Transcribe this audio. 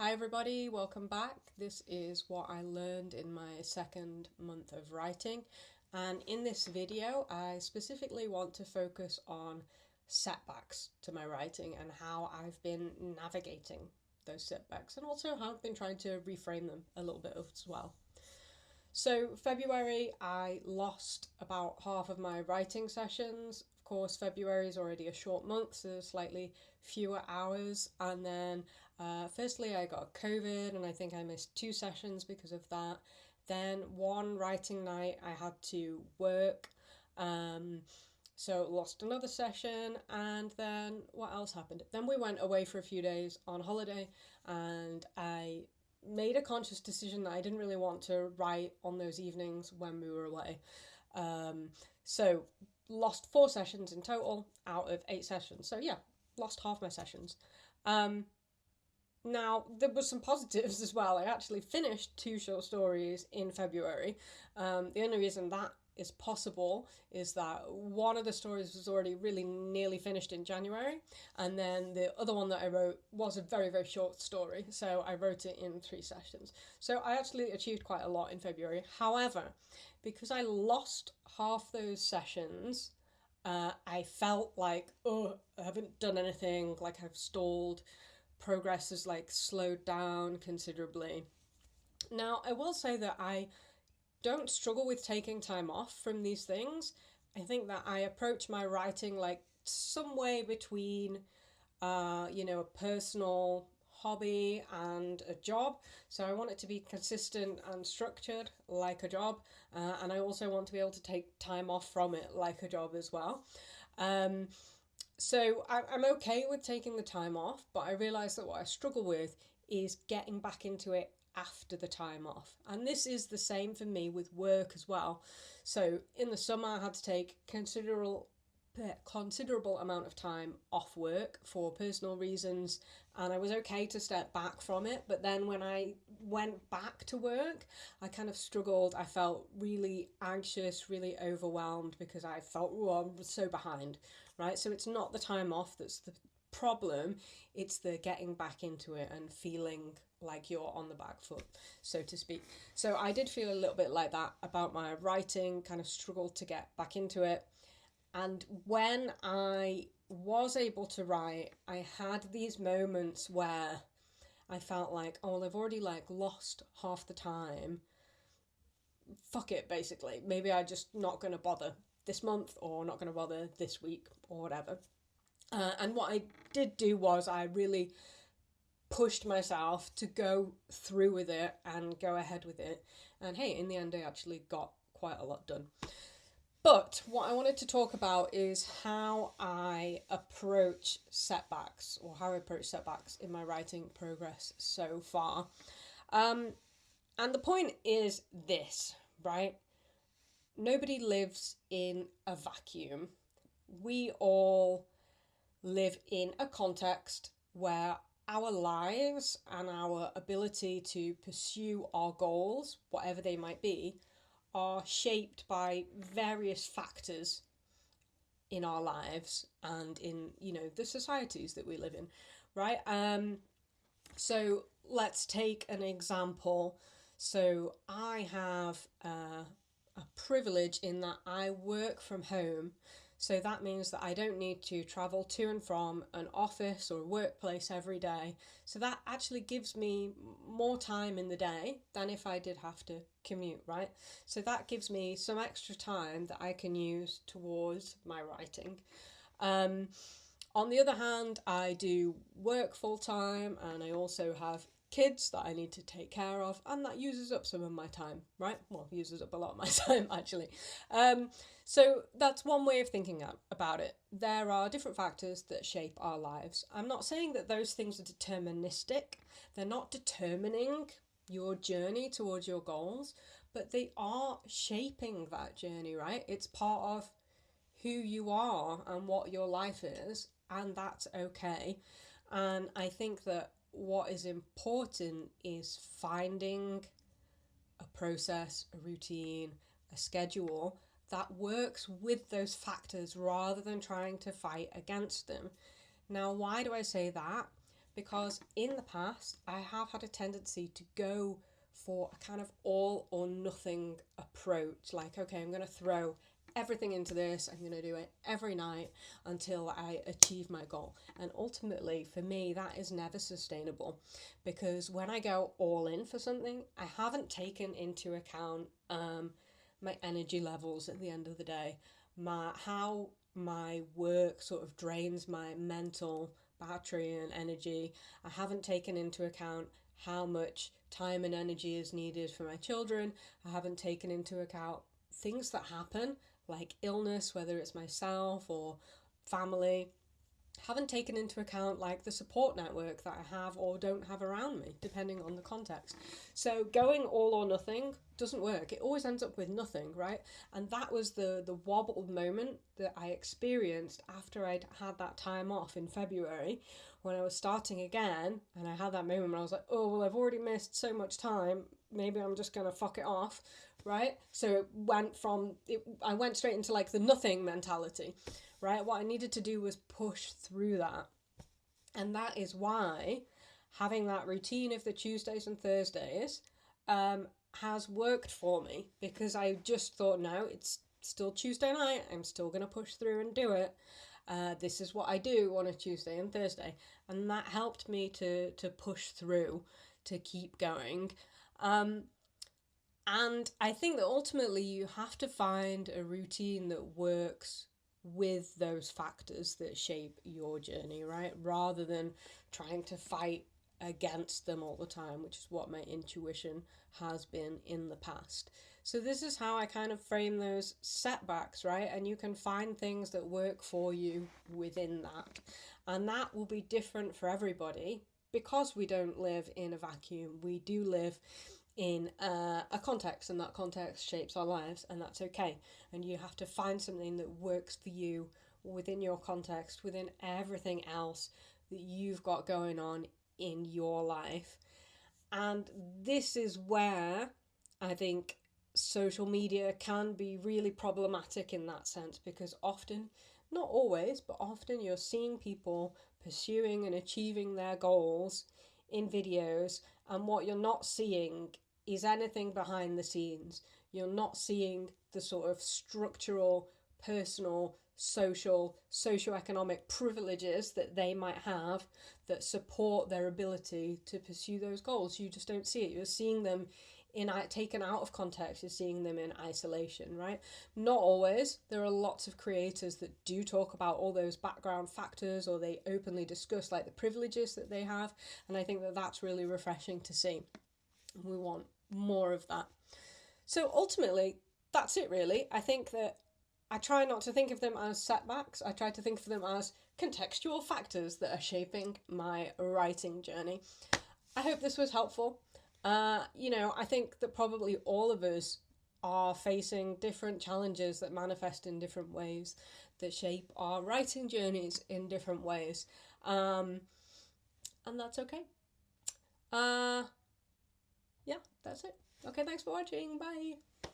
Hi everybody, welcome back. This is what I learned in my second month of writing, and in this video I specifically want to focus on setbacks to my writing and how I've been navigating those setbacks, and also how I've been trying to reframe them a little bit as well. So February I lost about half of my writing sessions. Of course, February is already a short month, so slightly fewer hours. And then firstly I got COVID and I think I missed 2 sessions because of that. Then one writing night I had to work, so lost another session. And then what else happened? Then we went away for a few days on holiday, and I made a conscious decision that I didn't really want to write on those evenings when we were away. So lost 4 sessions in total out of 8 sessions. So yeah, lost half my sessions. Now, there was some positives as well. I actually finished 2 short stories in February. The only reason that is possible is that one of the stories was already really nearly finished in January, and then the other one that I wrote was a very, very short story, so I wrote it in 3 sessions. So I actually achieved quite a lot in February. However, because I lost half those sessions, I felt like, oh, I haven't done anything, like I've stalled. Progress has slowed down considerably. Now, I will say that I don't struggle with taking time off from these things. I think that I approach my writing like some way between, a personal hobby and a job. So I want it to be consistent and structured like a job, and I also want to be able to take time off from it like a job as well. So I'm okay with taking the time off, but I realise that what I struggle with is getting back into it after the time off. And this is the same for me with work as well. So in the summer I had to take considerable amount of time off work for personal reasons, and I was okay to step back from it. But then when I went back to work, I kind of struggled. I felt really anxious, really overwhelmed, because I felt, oh, I'm so behind, right? So it's not the time off that's the problem, it's the getting back into it and feeling like you're on the back foot, so to speak. So I did feel a little bit like that about my writing, kind of struggled to get back into it. And when I was able to write, I had these moments where I felt like, oh, I've already lost half the time. Fuck it, basically. Maybe I'm just not going to bother this month, or not going to bother this week, or whatever. And what I did do was I really pushed myself to go through with it and go ahead with it. And hey, in the end, I actually got quite a lot done. But what I wanted to talk about is how I approach setbacks, or how I approach setbacks in my writing progress so far. And the point is this, right? Nobody lives in a vacuum. We all live in a context where our lives and our ability to pursue our goals, whatever they might be, are shaped by various factors in our lives and in, the societies that we live in, right? So let's take an example. So I have a privilege in that I work from home. So that means that I don't need to travel to and from an office or workplace every day. So that actually gives me more time in the day than if I did have to commute, right? So that gives me some extra time that I can use towards my writing. On the other hand, I do work full time, and I also have kids that I need to take care of, and that uses up some of my time, right? Well, uses up a lot of my time, actually. So that's one way of thinking about it. There are different factors that shape our lives. I'm not saying that those things are deterministic. They're not determining your journey towards your goals, but they are shaping that journey, right? It's part of who you are and what your life is, and that's okay. And I think that what is important is finding a process, a routine, a schedule that works with those factors rather than trying to fight against them. Now, why do I say that? because in the past I have had a tendency to go for a kind of all or nothing approach. Like, okay, I'm going to throw everything into this, I'm going to do it every night until I achieve my goal. And ultimately, for me, that is never sustainable, because when I go all in for something, I haven't taken into account my energy levels at the end of the day, how my work sort of drains my mental battery and energy. I haven't taken into account how much time and energy is needed for my children. I haven't taken into account things that happen, like illness, whether it's myself or family. Haven't taken into account like the support network that I have or don't have around me, depending on the context. So going all or nothing doesn't work. It always ends up with nothing, right? And that was the wobble moment that I experienced after I'd had that time off in February, when I was starting again, and I had that moment when I was like, oh, well, I've already missed so much time. Maybe I'm just going to fuck it off, right? So I went straight into like the nothing mentality, right? What I needed to do was push through that. And that is why having that routine of the Tuesdays and Thursdays has worked for me, because I just thought, no, it's still Tuesday night. I'm still going to push through and do it. This is what I do on a Tuesday and Thursday. And that helped me to push through, to keep going. And I think that ultimately you have to find a routine that works with those factors that shape your journey, right? Rather than trying to fight against them all the time, which is what my intuition has been in the past. So this is how I kind of frame those setbacks, right? And you can find things that work for you within that. And that will be different for everybody, because we don't live in a vacuum. We do live in a context, and that context shapes our lives, and that's okay. And you have to find something that works for you within your context, within everything else that you've got going on in your life. And this is where I think social media can be really problematic in that sense, because often, not always, but often you're seeing people pursuing and achieving their goals in videos, and what you're not seeing is anything behind the scenes. You're not seeing the sort of structural, personal, social, socioeconomic privileges that they might have that support their ability to pursue those goals. You just don't see it. You're seeing them taken out of context. You're seeing them in isolation, right? Not always. There are lots of creators that do talk about all those background factors, or they openly discuss like the privileges that they have, and I think that that's really refreshing to see. We want more of that. So ultimately, that's it really. I think that I try not to think of them as setbacks. I try to think of them as contextual factors that are shaping my writing journey. I hope this was helpful. I think that probably all of us are facing different challenges that manifest in different ways, that shape our writing journeys in different ways. And that's okay. Yeah, that's it. Okay, thanks for watching. Bye.